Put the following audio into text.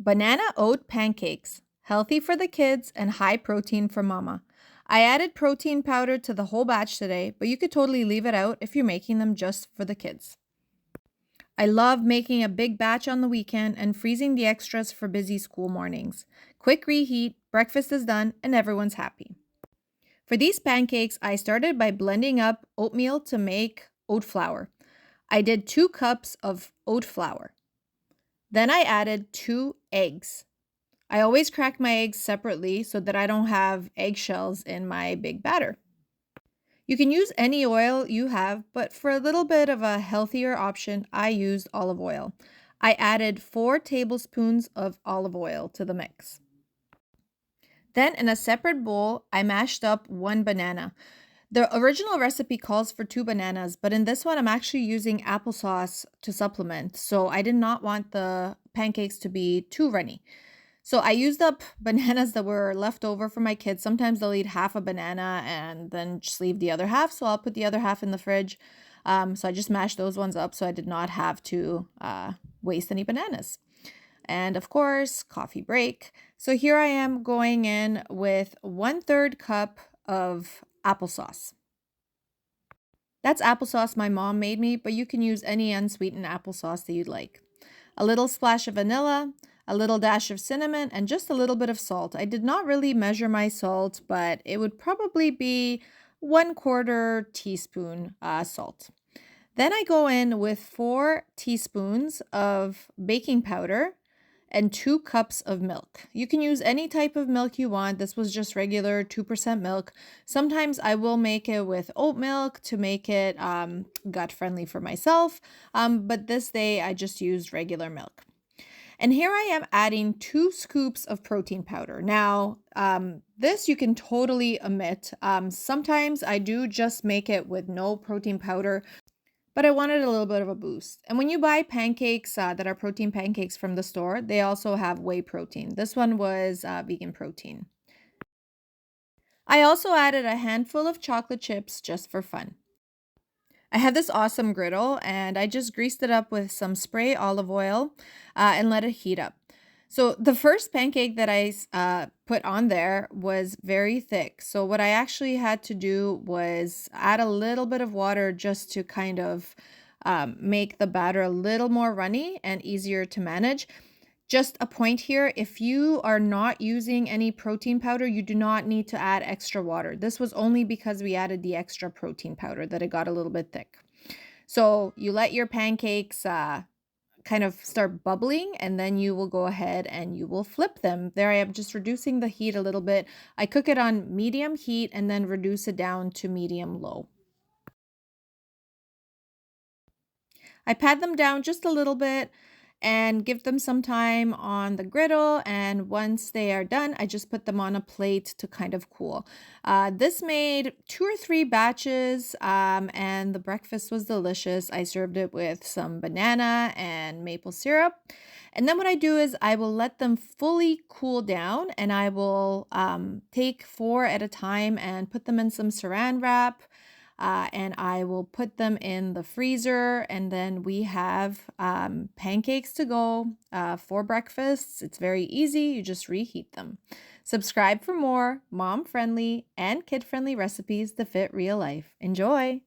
Banana oat pancakes. Healthy for the kids and high protein for mama. I added protein powder to the whole batch today, but you could totally leave it out if you're making them just for the kids. I love making a big batch on the weekend and freezing the extras for busy school mornings. Quick reheat, breakfast is done, and everyone's happy. For these pancakes, I started by blending up oatmeal to make oat flour. I did 2 cups of oat flour. Then I added 2 eggs. I always crack my eggs separately so that I don't have eggshells in my big batter. You can use any oil you have, but for a little bit of a healthier option, I used olive oil. I added 4 tablespoons of olive oil to the mix. Then in a separate bowl, I mashed up 1 banana. The original recipe calls for 2 bananas, but in this one, I'm actually using applesauce to supplement. So I did not want the pancakes to be too runny. So I used up bananas that were left over for my kids. Sometimes they'll eat half a banana and then just leave the other half. So I'll put the other half in the fridge. So I just mashed those ones up so I did not have to waste any bananas. And of course, coffee break. So here I am going in with 1/3 cup of applesauce. That's applesauce my mom made me, but you can use any unsweetened applesauce that you'd like. A little splash of vanilla, a little dash of cinnamon, and just a little bit of salt. I did not really measure my salt, but it would probably be 1/4 teaspoon salt. Then I go in with 4 teaspoons of baking powder and 2 cups of milk. You can use any type of milk you want. This was just regular 2% milk. Sometimes I will make it with oat milk to make it gut friendly for myself, but this day I just used regular milk. And here I am adding 2 scoops of protein powder. Now, this you can totally omit. Sometimes I do just make it with no protein powder, but I wanted a little bit of a boost. And when you buy pancakes that are protein pancakes from the store, they also have whey protein. This one was vegan protein. I also added a handful of chocolate chips just for fun. I had this awesome griddle and I just greased it up with some spray olive oil and let it heat up. So the first pancake that I put on there was very thick. So what I actually had to do was add a little bit of water just to kind of make the batter a little more runny and easier to manage. Just a point here, if you are not using any protein powder, you do not need to add extra water. This was only because we added the extra protein powder that it got a little bit thick. So you let your pancakes kind of start bubbling, and then you will go ahead and you will flip them. There I am just reducing the heat a little bit. I cook it on medium heat and then reduce it down to medium low. I pat them down just a little bit and give them some time on the griddle, and once they are done, I just put them on a plate to kind of cool. This made 2 or 3 batches, and the breakfast was delicious. I served it with some banana and maple syrup. And then what I do is I will let them fully cool down, and I will take 4 at a time and put them in some saran wrap. And I will put them in the freezer, and then we have pancakes to go for breakfast. It's very easy. You just reheat them. Subscribe for more mom-friendly and kid-friendly recipes that fit real life. Enjoy!